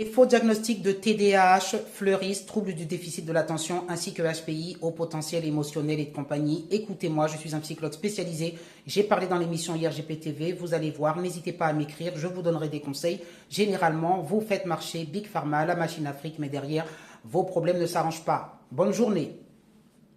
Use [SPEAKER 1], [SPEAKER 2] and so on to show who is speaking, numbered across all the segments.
[SPEAKER 1] Les faux diagnostics de TDAH fleurissent, troubles du déficit de l'attention ainsi que HPI, haut potentiel émotionnel et de compagnie. Écoutez-moi, je suis un psychologue spécialisé. J'ai parlé dans l'émission IRGPTV, vous allez voir, n'hésitez pas à m'écrire, je vous donnerai des conseils. Généralement, vous faites marcher Big Pharma, la machine Afrique, mais derrière, vos problèmes ne s'arrangent pas. Bonne journée.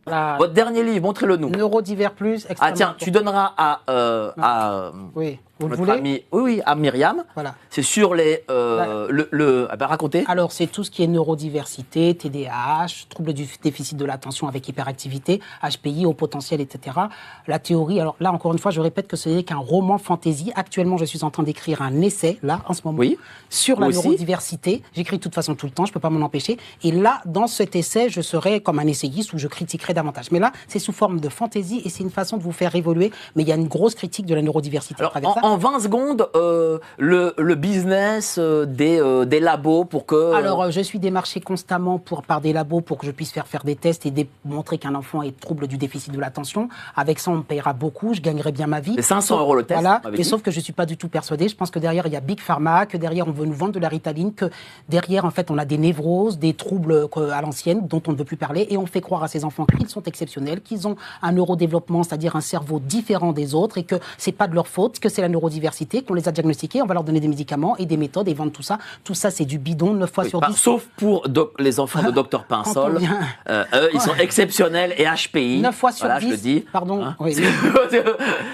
[SPEAKER 2] Votre dernier livre, montrez-le nous.
[SPEAKER 3] Neurodivers Plus.
[SPEAKER 2] Ah tiens, tu donneras à
[SPEAKER 3] oui. Vous le
[SPEAKER 2] notre
[SPEAKER 3] voulez
[SPEAKER 2] amie, oui, à Myriam.
[SPEAKER 3] Voilà.
[SPEAKER 2] C'est sur les racontez.
[SPEAKER 3] Alors, c'est tout ce qui est neurodiversité, TDAH, troubles du déficit de l'attention avec hyperactivité, HPI, haut potentiel, etc. La théorie, alors là, encore une fois, je répète que ce n'est qu'un roman fantasy. Actuellement, je suis en train d'écrire un essai, là, en ce moment, sur la neurodiversité. J'écris de toute façon tout le temps, je ne peux pas m'en empêcher. Et là, dans cet essai, je serai comme un essayiste où je critiquerai davantage. Mais là, c'est sous forme de fantasy et c'est une façon de vous faire évoluer. Mais il y a une grosse critique de la neurodiversité.
[SPEAKER 2] Alors, en 20 secondes, le business des labos pour que...
[SPEAKER 3] Alors, je suis démarché constamment par des labos pour que je puisse faire des tests et montrer qu'un enfant est trouble du déficit de l'attention. Avec ça, on me payera beaucoup, je gagnerai bien ma vie.
[SPEAKER 2] C'est 500 € le test.
[SPEAKER 3] Voilà, mais sauf que je ne suis pas du tout persuadée. Je pense que derrière, il y a Big Pharma, que derrière, on veut nous vendre de la Ritaline, que derrière, en fait, on a des névroses, des troubles à l'ancienne dont on ne veut plus parler et on fait croire à ces enfants qu'ils sont exceptionnels, qu'ils ont un neurodéveloppement, c'est-à-dire un cerveau différent des autres et que c'est pas de leur faute, que c'est la neurodiversité, qu'on les a diagnostiqués, on va leur donner des médicaments et des méthodes et vendre tout ça. Tout ça, c'est du bidon, 9 fois sur 10.
[SPEAKER 2] Sauf pour les enfants de Dr Pinsol. Eux, ils sont exceptionnels et HPI.
[SPEAKER 3] 9 fois sur 10.
[SPEAKER 2] Je le dis.
[SPEAKER 3] Pardon.
[SPEAKER 2] Hein
[SPEAKER 3] Oui.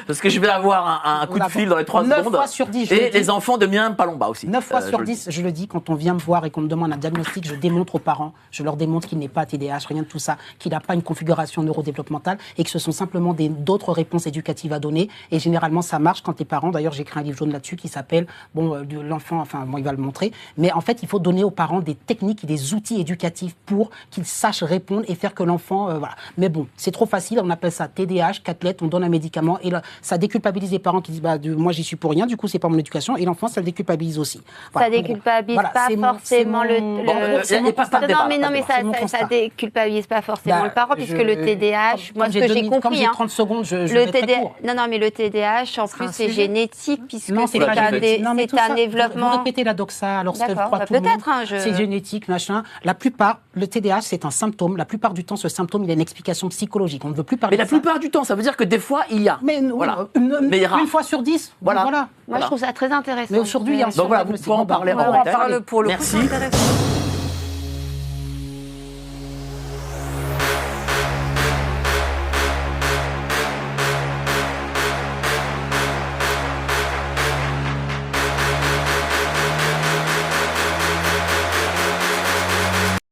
[SPEAKER 2] Parce que je vais avoir un coup de fil dans les 3 secondes.
[SPEAKER 3] 9 fois sur 10.
[SPEAKER 2] Et les enfants de Myriam Palomba aussi.
[SPEAKER 3] 9 fois sur 10, je le dis, quand on vient me voir et qu'on me demande un diagnostic, je démontre aux parents, je leur démontre qu'il n'est pas TDAH, rien de tout ça, qu'il n'a pas une configuration neurodéveloppementale et que ce sont simplement d'autres réponses éducatives à donner. Et généralement, ça marche quand les parents, d'ailleurs, j'ai écrit un livre jaune là-dessus qui s'appelle, l'enfant, enfin, il va le montrer, mais en fait, il faut donner aux parents des techniques et des outils éducatifs pour qu'ils sachent répondre et faire que l'enfant, voilà. Mais bon, c'est trop facile, on appelle ça TDAH, 4 lettres, on donne un médicament et là, ça déculpabilise les parents qui disent, moi, j'y suis pour rien, du coup, c'est pas mon éducation, et l'enfant, ça le déculpabilise aussi. Voilà.
[SPEAKER 4] Ça déculpabilise pas forcément ça déculpabilise pas forcément le parent, puisque le TDAH, moi, ce que j'ai compris,
[SPEAKER 3] comme j'ai 30 secondes, je vais très court.
[SPEAKER 4] Non, mais le TDAH, en plus, c'est génétique, puisque c'est un développement.
[SPEAKER 3] Vous répétez la doxa, alors je crois tout le monde. C'est génétique, machin. La plupart, le TDAH, c'est un symptôme. La plupart du temps, ce symptôme, il a une explication psychologique. On ne veut plus parler de ça.
[SPEAKER 2] Mais la plupart du temps, ça veut dire que des fois, il y a.
[SPEAKER 3] Mais une fois sur 10.
[SPEAKER 2] Voilà.
[SPEAKER 4] Moi, je trouve ça très intéressant.
[SPEAKER 3] Mais aujourd'hui, il y a un
[SPEAKER 2] donc voilà, vous pouvez en parler en antenne.
[SPEAKER 4] Pour le coup,
[SPEAKER 2] merci.
[SPEAKER 4] c'est intéressant.